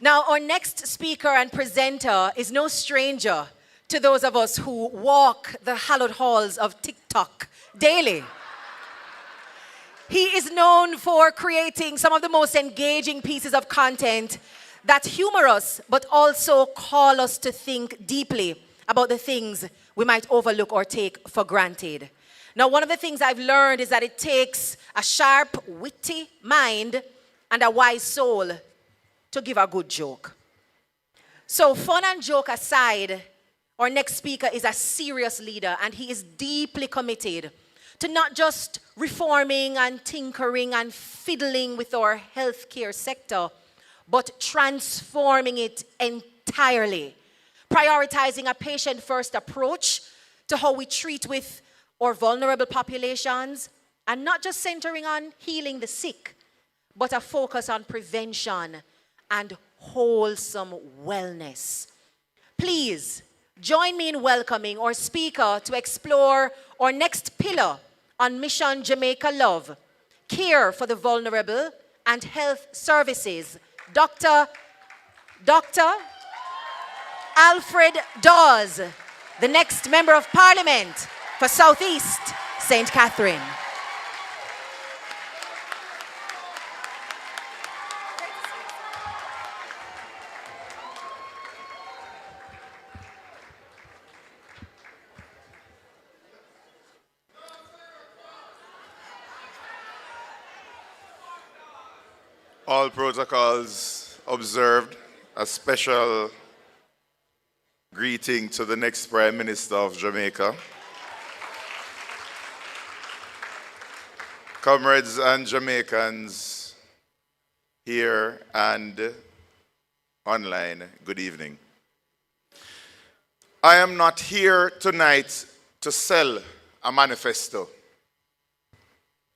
Now, our next speaker and presenter is no stranger to those of us who walk the hallowed halls of TikTok daily. He is known for creating some of the most engaging pieces of content that humor us, but also call us to think deeply about the things we might overlook or take for granted. Now, one of the things I've learned is that it takes a sharp, witty mind and a wise soul to give a good joke. So, fun and joke aside, our next speaker is a serious leader, and he is deeply committed to not just reforming and tinkering and fiddling with our healthcare sector, but transforming it entirely, prioritizing a patient-first approach to how we treat with our vulnerable populations, and not just centering on healing the sick, but a focus on prevention and wholesome wellness. Please join me in welcoming our speaker to explore our next pillar on Mission Jamaica Love, care for the vulnerable and health services, Dr. Alfred Dawes, the next Member of Parliament for Southeast St. Catherine. All protocols observed. A special greeting to the next Prime Minister of Jamaica. Comrades and Jamaicans here and online, good evening. I am not here tonight to sell a manifesto.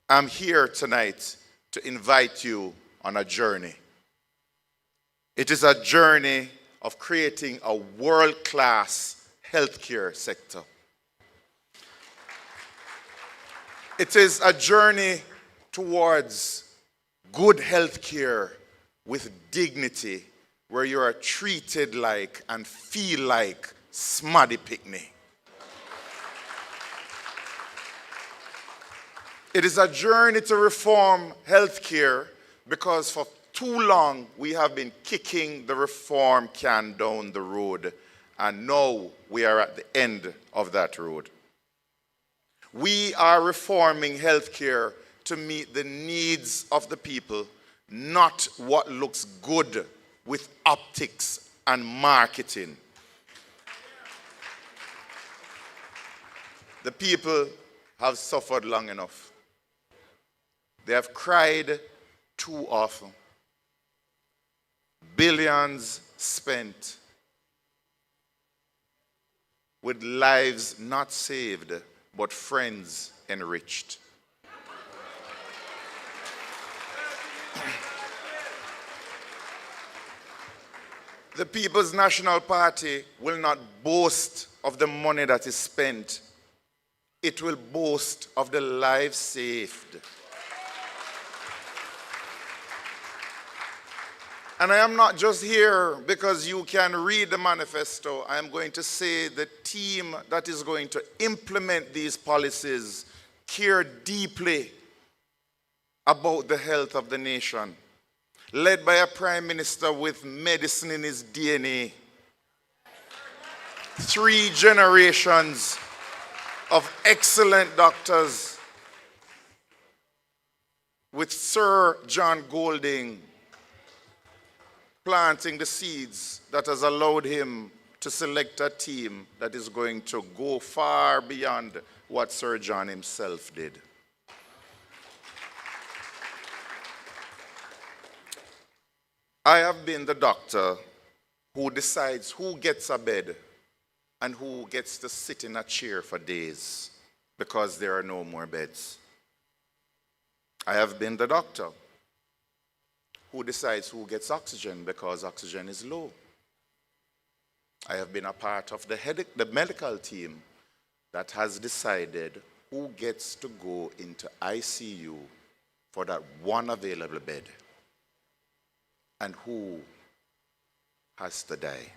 I'm here tonight to invite you on a journey. It is a journey of creating a world-class healthcare sector. It is a journey towards good healthcare with dignity, where you are treated like and feel like Smaddy Pickney. It is a journey to reform healthcare, because for too long we have been kicking the reform can down the road, and now we are at the end of that road. We are reforming healthcare to meet the needs of the people, not what looks good with optics and marketing. The people have suffered long enough. They have cried too often. Billions spent with lives not saved, but friends enriched. The People's National Party will not boast of the money that is spent. It will boast of the lives saved. And I am not just here because you can read the manifesto. I am going to say the team that is going to implement these policies care deeply about the health of the nation, led by a prime minister with medicine in his DNA. 3 generations of excellent doctors, with Sir John Golding planting the seeds that has allowed him to select a team that is going to go far beyond what Sir John himself did. I have been the doctor who decides who gets a bed and who gets to sit in a chair for days because there are no more beds. I have been the doctor who decides who gets oxygen because oxygen is low. I have been a part of the medical team that has decided who gets to go into ICU for that one available bed and who has to die.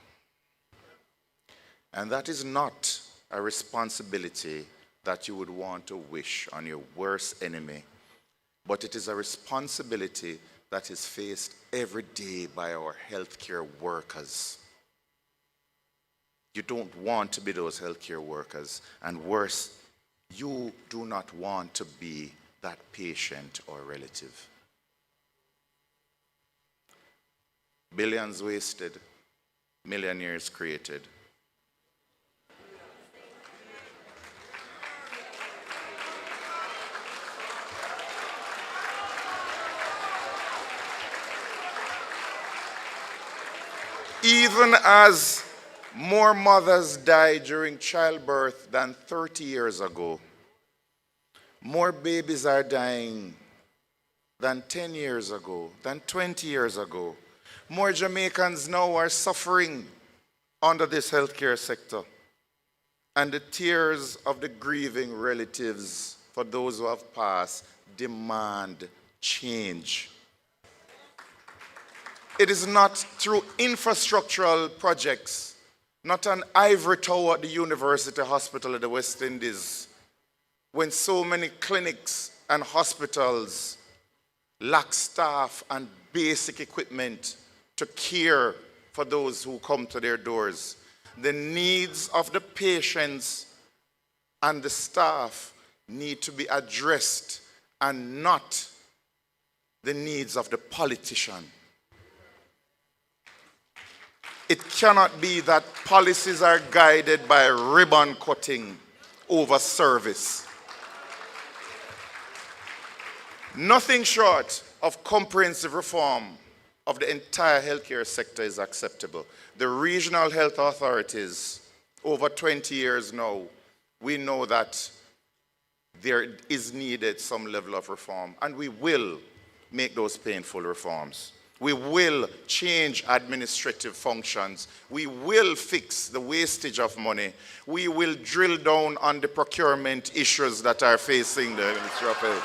And that is not a responsibility that you would want to wish on your worst enemy, but it is a responsibility that is faced every day by our healthcare workers. You don't want to be those healthcare workers, and worse, you do not want to be that patient or relative. Billions wasted, millionaires created. Even as more mothers die during childbirth than 30 years ago, more babies are dying than 10 years ago, than 20 years ago. More Jamaicans now are suffering under this healthcare sector. And the tears of the grieving relatives for those who have passed demand change. It is not through infrastructural projects, not an ivory tower at the University Hospital of the West Indies, when so many clinics and hospitals lack staff and basic equipment to care for those who come to their doors. The needs of the patients and the staff need to be addressed, and not the needs of the politician. It cannot be that policies are guided by ribbon cutting over service. Nothing short of comprehensive reform of the entire healthcare sector is acceptable. The regional health authorities, over 20 years now, we know that there is needed some level of reform, and we will make those painful reforms. We will change administrative functions. We will fix the wastage of money. We will drill down on the procurement issues that are facing the Ministry of Health.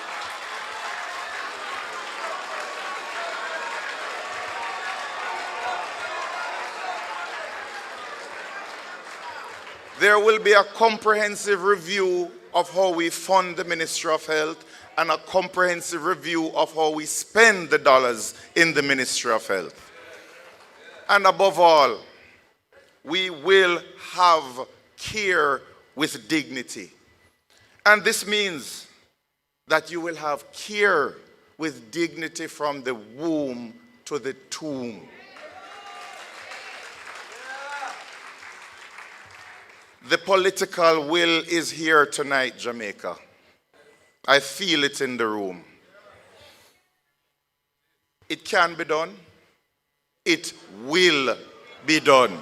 There will be a comprehensive review of how we fund the Ministry of Health, and a comprehensive review of how we spend the dollars in the Ministry of Health. And above all, we will have care with dignity. And this means that you will have care with dignity from the womb to the tomb. The political will is here tonight, Jamaica. I feel it in the room. It can be done. It will be done.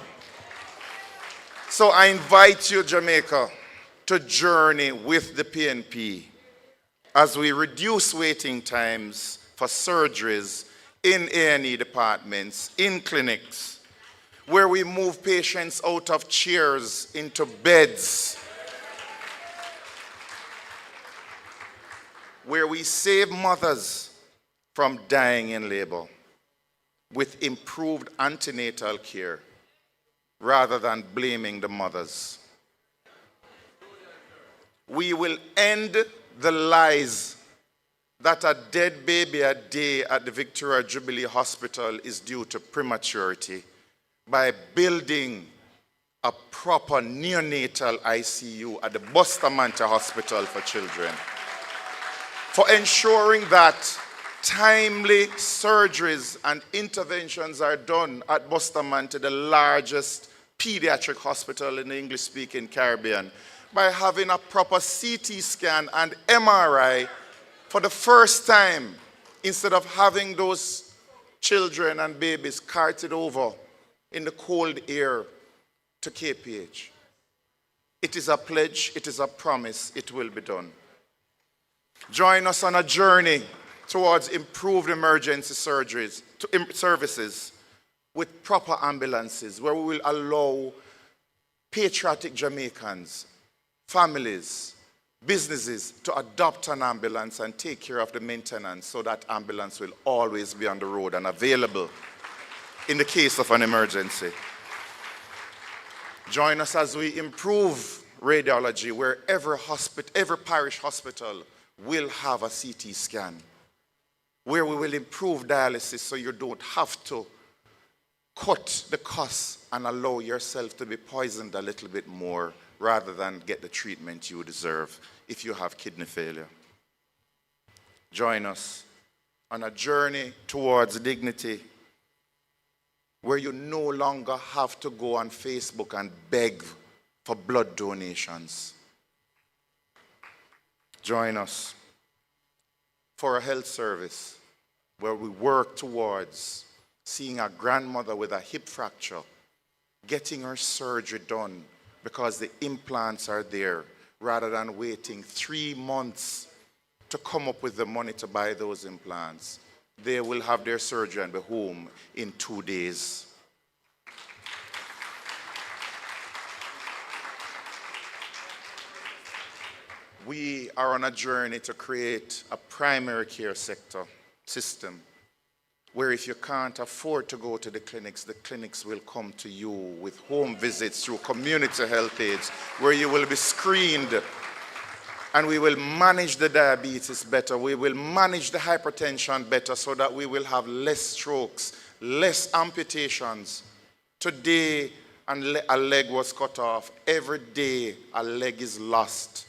So I invite you, Jamaica, to journey with the PNP as we reduce waiting times for surgeries in A&E departments, in clinics, where we move patients out of chairs into beds, where we save mothers from dying in labor with improved antenatal care rather than blaming the mothers. We will end the lies that a dead baby a day at the Victoria Jubilee Hospital is due to prematurity by building a proper neonatal ICU at the Bustamante Hospital for Children, for ensuring that timely surgeries and interventions are done at Bustamante, the largest pediatric hospital in the English-speaking Caribbean, by having a proper CT scan and MRI for the first time, instead of having those children and babies carted over in the cold air to KPH. It is a pledge, it is a promise, it will be done. Join us on a journey towards improved emergency services with proper ambulances, where we will allow patriotic Jamaicans, families, businesses to adopt an ambulance and take care of the maintenance, so that ambulance will always be on the road and available in the case of an emergency. Join us as we improve radiology where every parish hospital will have a CT scan, where we will improve dialysis so you don't have to cut the costs and allow yourself to be poisoned a little bit more rather than get the treatment you deserve if you have kidney failure. Join us on a journey towards dignity where you no longer have to go on Facebook and beg for blood donations. Join us for a health service where we work towards seeing a grandmother with a hip fracture, getting her surgery done because the implants are there, rather than waiting 3 months to come up with the money to buy those implants. They will have their surgery and be home in 2 days. We are on a journey to create a primary care sector system where if you can't afford to go to the clinics will come to you with home visits through community health aides, where you will be screened, and we will manage the diabetes better. We will manage the hypertension better so that we will have less strokes, less amputations. Today, a leg was cut off. Every day, a leg is lost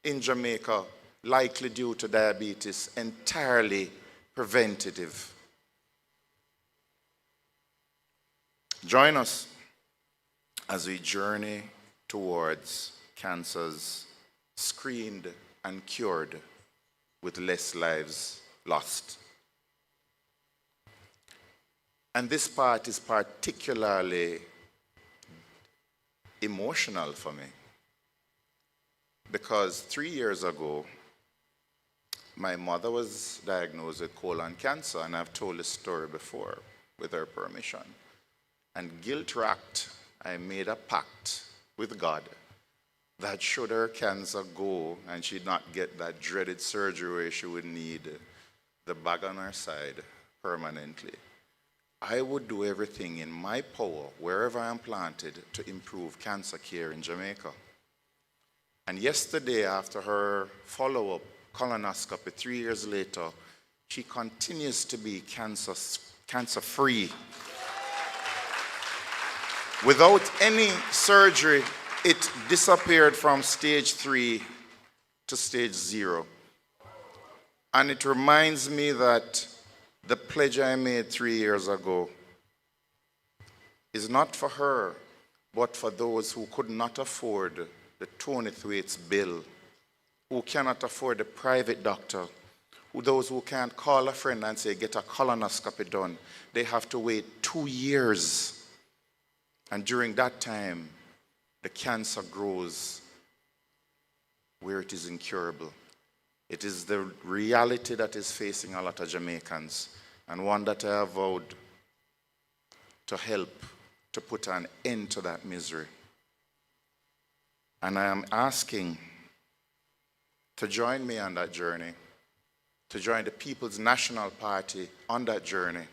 in Jamaica, likely due to diabetes, entirely preventative. Join us as we journey towards cancers screened and cured with less lives lost. And this part is particularly emotional for me because 3 years ago, my mother was diagnosed with colon cancer, and I've told this story before with her permission. And guilt-racked, I made a pact with God that should her cancer go and she'd not get that dreaded surgery where she would need the bag on her side permanently, I would do everything in my power, wherever I am planted, to improve cancer care in Jamaica. And yesterday, after her follow-up colonoscopy 3 years later, she continues to be cancer-free. Without any surgery, it disappeared from stage 3 to stage 0. And it reminds me that the pledge I made 3 years ago is not for her, but for those who could not afford the Tony Thwaites bill, who cannot afford the private doctor, those who can't call a friend and say, get a colonoscopy done. They have to wait 2 years. And during that time, the cancer grows where it is incurable. It is the reality that is facing a lot of Jamaicans, and one that I have vowed to help to put an end to that misery. And I am asking to join me on that journey, to join the People's National Party on that journey,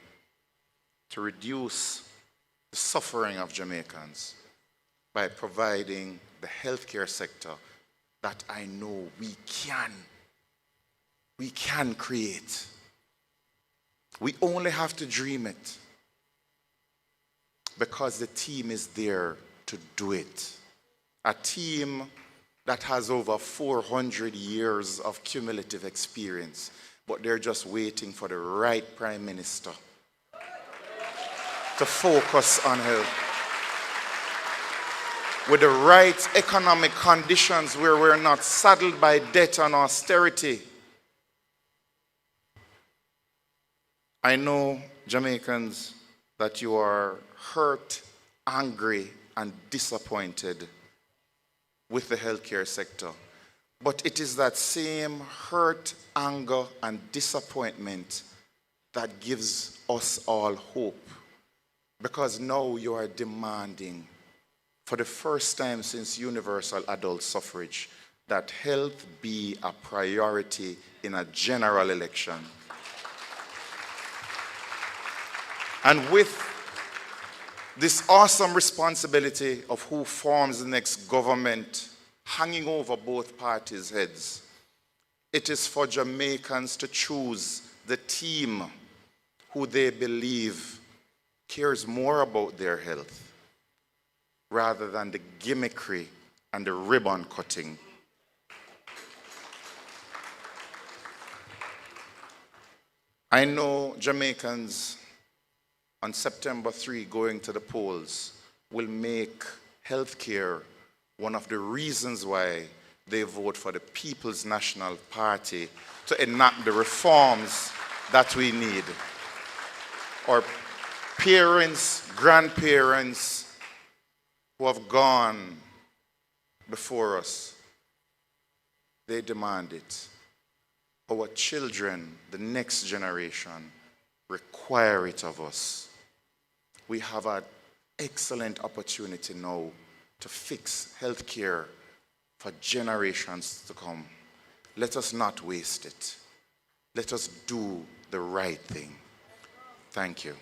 to reduce the suffering of Jamaicans by providing the healthcare sector that I know we can create. We only have to dream it because the team is there to do it. A team that has over 400 years of cumulative experience, but they're just waiting for the right prime minister to focus on health. With the right economic conditions where we're not saddled by debt and austerity. I know, Jamaicans, that you are hurt, angry, and disappointed with the healthcare sector. But it is that same hurt, anger, and disappointment that gives us all hope. Because now you are demanding, for the first time since universal adult suffrage, that health be a priority in a general election. And with this awesome responsibility of who forms the next government hanging over both parties' heads. It is for Jamaicans to choose the team who they believe cares more about their health rather than the gimmickry and the ribbon cutting. I know Jamaicans on September 3 going to the polls will make healthcare one of the reasons why they vote for the People's National Party to enact the reforms that we need. Our parents, grandparents who have gone before us, they demand it. Our children, the next generation, require it of us. We have an excellent opportunity now to fix healthcare for generations to come. Let us not waste it. Let us do the right thing. Thank you.